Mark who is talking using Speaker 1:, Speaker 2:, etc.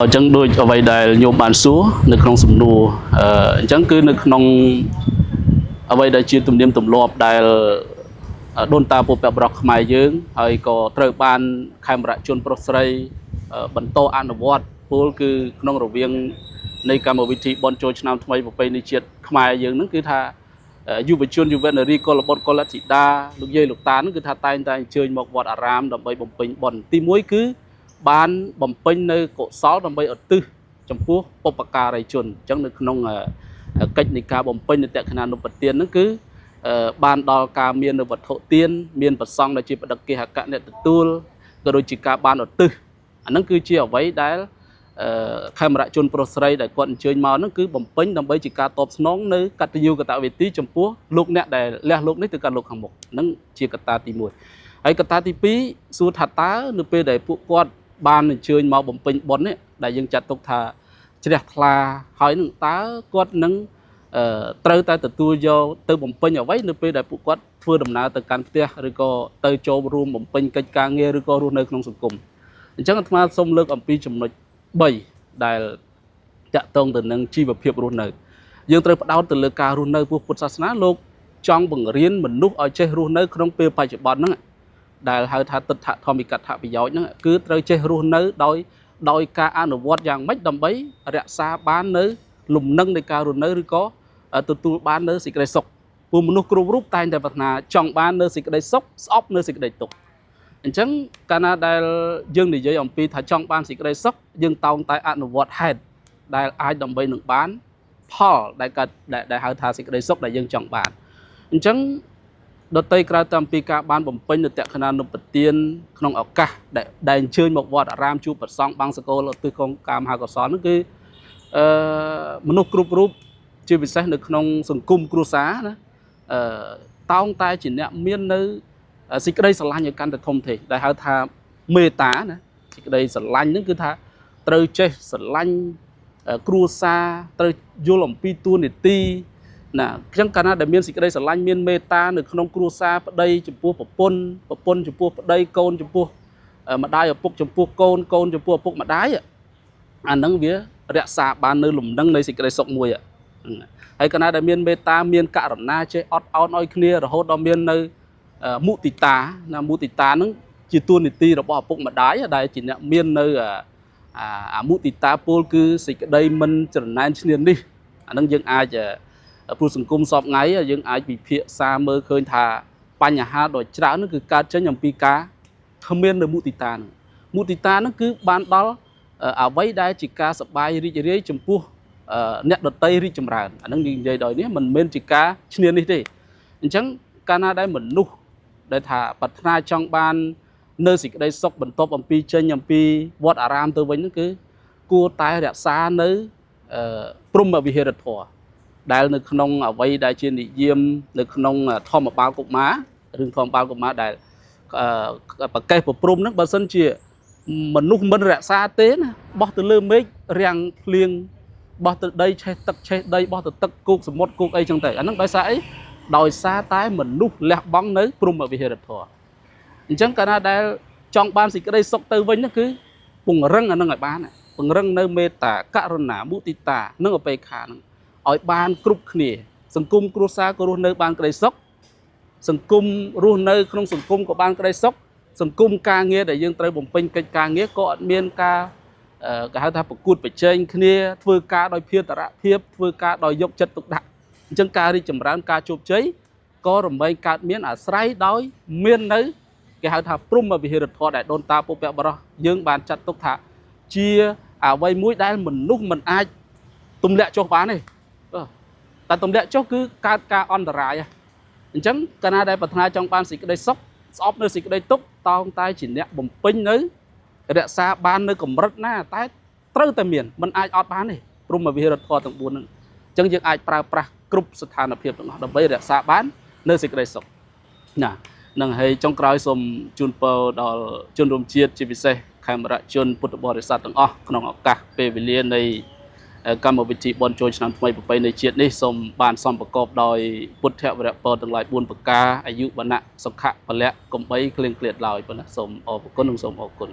Speaker 1: Chẳng đôi ở vậy đại nhiều bản số nướcក្នុងសំណួរchẳng cứ nướcក្នុងở vậy đại chia tụm điểm tụm lọp đại đôn ta bộ bẹp bọc mài dưỡngហើយក៏ត្រូវបានខេមរៈជនប្រុសស្រីបន្តអនុវត្តពលគឺក្នុងរវាងនៃកម្មវិធីបនចូលឆ្នាំថ្មីប្រពៃណីជាតិខ្មែរយើងហ្នឹងគឺថាយុវជនយុវនារីកុលបុត្រកុលធីតាលោកយាយលោកតាហ្នឹងគឺថាតែងតែអញ្ជើញមកវត្តអារាមដើម្បីបំពេញបុណ្យទី1គឺបានបំពេញនៅកុសលដើម្បីឧទ្ទិសចំពោះបុព្វការីជនអញ្ចឹងនៅក្នុងកិច្ចនៃការបំពេញនិតក្ខណានុបទានហ្នឹងគឺបានដល់ការមាននៅវត្ថុទានមានប្រសង់ដែលជាបដិគិហកអ្នកទទួលក៏ដូចជាការបានឧទ្ទិសអាហ្នឹងគឺជាអ្វីដែលខេមរៈជនប្រុសស្រីដែលគាត់អញ្ជើញមកហ្នឹងគឺបំពេញដើម្បីជាការតបស្នងនៅកតញ្ញូកតវេទីចំពោះលោកអ្នកដែលលះលោកនេះទៅកាន់លោកខាងមុខហ្នឹងជាកត្តាទី1ហើយកត្តាទី2សួរថាតើនៅពេលដែលពួកគាត់បានអញ្ជើញមកបំពេញបុណ្យនេះដែលយើងចាត់ទុកថាជ្រះថ្លាហើយនឹងតើគាត់នឹងត្រូវតែទទួលយកទៅបំពេញអ្វីនៅពេលដែលពួកគាត់ធ្វើដំណើរទៅកាន់ផ្ទះឬក៏ទៅចូលរួមបំពេញកិច្ចការងារឬក៏រស់នៅក្នុងសង្គមអញ្ចឹងអាត្មាសូមលើកអំពីចំណុច3ដែលតាក់ទងទៅនឹងជីវភាពរស់នៅយើងត្រូវផ្ដោតទៅលើការរស់នៅពុទ្ធសាសនាលោកចង់បង្រៀនមនុស្សឲ្យចេះរស់នៅក្នុងពេលបច្ចុប្បន្នហ្នឹងដែលហៅថាទិដ្ឋធម្មិកថាប្រយោជន៍ហ្នឹងគឺត្រូវចេះរស់នៅដោយការអនុវត្តយ៉ាងម៉េចដើម្បីរក្សាបាននៅលំនឹងនៃការរស់នៅឬក៏ទទួលបាននៅសេចក្តីសុខពួកមនុស្សគ្រប់រូបតែងតែប្រាថ្នាចង់បាននៅសេចក្តីសុខស្អប់នៅសេចក្តីទុក្ខអញ្ចឹងកាលណាដែលយើងនិយាយអំពីថាចង់បានសេចក្តីសុខយើងតោងតែអនុវត្តហេតុដែលអាចដើម្បីនឹងបានផលដែលហៅថាសេចក្តីសុខដែលយើងចង់បានអញ្ចឹងដតីក្រៅតែអំពីការបានបំពេញនៅតក្ខណានុបទានក្នុងឱកាសដែលអញ្ជើញមកវត្តអារាមជួបប្រសង់បាំងសកលឧទ្ទិសកងការមហាកុសលនោះគឺមនុស្សគ្រប់រូបជាពិសេសនៅក្នុងសង្គមគ្រួសារណាតោងតែជាអ្នកមាននៅសេចក្តីស្រឡាញ់ឲ្យកាន់តែធំធេងដែលហៅថាមេត្តាណាសេចក្តីស្រឡាញ់ហ្នឹងគឺថាត្រូវចេះស្រឡាញ់គ្រួសារត្រូវយល់អំពីតួនាទីណាអញ្ចឹងកាលណាដែលមានសេចក្តីស្រឡាញ់មានមេត្តានៅក្នុងគ្រួសារប្តីចំពោះប្រពន្ធចំពោះប្តីកូនចំពោះម្ដាយឪពុកចំពោះកូនចំពោះឪពុកម្ដាយអាហ្នឹងវារក្សាបាននៅលំនឹងនៃសេចក្តីសុខមួយហើយកាលណាដែលមានមេត្តាមានករណាចេះអត់ឱនឲ្យគ្នារហូតដល់មាននៅមុទិតាណាមុទិតាហ្នឹងជាតួនាទីរបស់ឪពុកម្ដាយដែលជាអ្នកមាននៅមុទិតាពលគឺសេចក្តីមិនច្រណែនឈ្នានីសអាហ្នឹងយើងអាចព្រោះសង្គមសពថ្ងៃយើងអាចវិភាគសារមើលឃើញថាបញ្ហាដ៏ច្រើននោះគឺកើតចេញអំពីការគ្មាននៅមុទិតាហ្នឹងមុទិតាហ្នឹងគឺបានដល់អ្វីដែលជាការសប្បាយរីករាយចំពោះអ្នកដតីរីកចម្រើនអាហ្នឹងនិយាយដោយនេះមិនមែនជាការឈ្នានីសទេអញ្ចឹងកាលណាដែលមនុស្សដែលថាប្រាថ្នាចង់បាននៅសេចក្តីសុខបន្ទាប់អំពីចេញអំពីវត្តអារាមទៅវិញហ្នឹងគឺគួរតែរក្សានៅព្រហ្មវិហារធម៌ដែលនៅក្នុងអ្វីដែលជានិយមនៅក្នុងធម្មបាលកុមាររឿងធម្មបាលកុមារដែលប្រកេះប្រព្រំហ្នឹងបើសិនជាមនុស្សមិនរក្សាទេណាបោះទៅលើមេឃរាំងភ្លៀងបោះទៅដីឆេះទឹកឆេះដីបោះទៅទឹកគោកសមុទ្រគោកអីចឹងទៅអាហ្នឹងដោយសារអីដោយសារតែមនុស្សលះបង់នៅព្រហ្មវិហារធម៌អញ្ចឹងកាលណាដែលចង់បានសេចក្តីសុខទៅវិញហ្នឹងគឺពង្រឹងអាហ្នឹងឲ្យបានពង្រឹងនៅមេត្តាករុណាមុទិតានិងឧបេក្ខាហ្នឹងឲ្យបានគ្រប់គ្នាសង្គមគ្រួសារក៏រស់នៅបានក្តីសុខសង្គមរស់នៅក្នុងសង្គមក៏បានក្តីសុខសង្គមការងារដែលយើងត្រូវបំពេញកិច្ចការងារក៏អត់មានការគេហៅថាប្រកួតប្រជែងគ្នាធ្វើការដោយភាពតរភាពធ្វើការដោយយកចិត្តទុកដាក់អញ្ចឹងការរីកចម្រើនការជោគជ័យក៏រំលែងកើតមានអាស្រ័យដោយមាននៅគេហៅថាព្រហ្មវិហារធម៌ដែលដូនតាពុព្វបរោះយើងបានចាត់ទុកថាជាអ្វីមួយដែលមនុស្សមិនអាចទម្លាក់ចុះបានទេតែទម្លាក់ចុះគឺកើតការអន្តរាយអញ្ចឹងកាលណាដែលប្រាថ្នាចង់បានសេចក្តីសុខស្អប់នៅសេចក្តីទុក្ខតោងតែជាអ្នកបំពេញនៅរក្សាបាននៅកម្រិតណាតែត្រូវតែមានមិនអាចអត់បានទេព្រហ្មវិហារធម៌ទាំង4ហ្នឹងអញ្ចឹងយើងអាចប្រើប្រាស់គ្រប់ស្ថានភាពទាំងអស់ដើម្បីរក្សាបាននៅសេចក្តីសុខណានឹងហើយចុងក្រោយសូមជូនពរដល់ជនរួមជាតិជាពិសេសខេមរៈជនពុទ្ធបរិស័ទទាំងអស់ក្នុងឱកាសពេលវេលានៃកម្មវិធីបនចូលឆ្នាំថ្មីប្រពៃណីជាតិនេះសូមបានសំប្រកបដោយពុទ្ធវរៈពរទាំងឡាយ4ប្រការអាយុវណ្ណៈសុខៈពលៈកំបីគ្លៀងគ្លាតឡើយប៉ុណ្ណាសូមអរគុណនិងសូមអរគុណ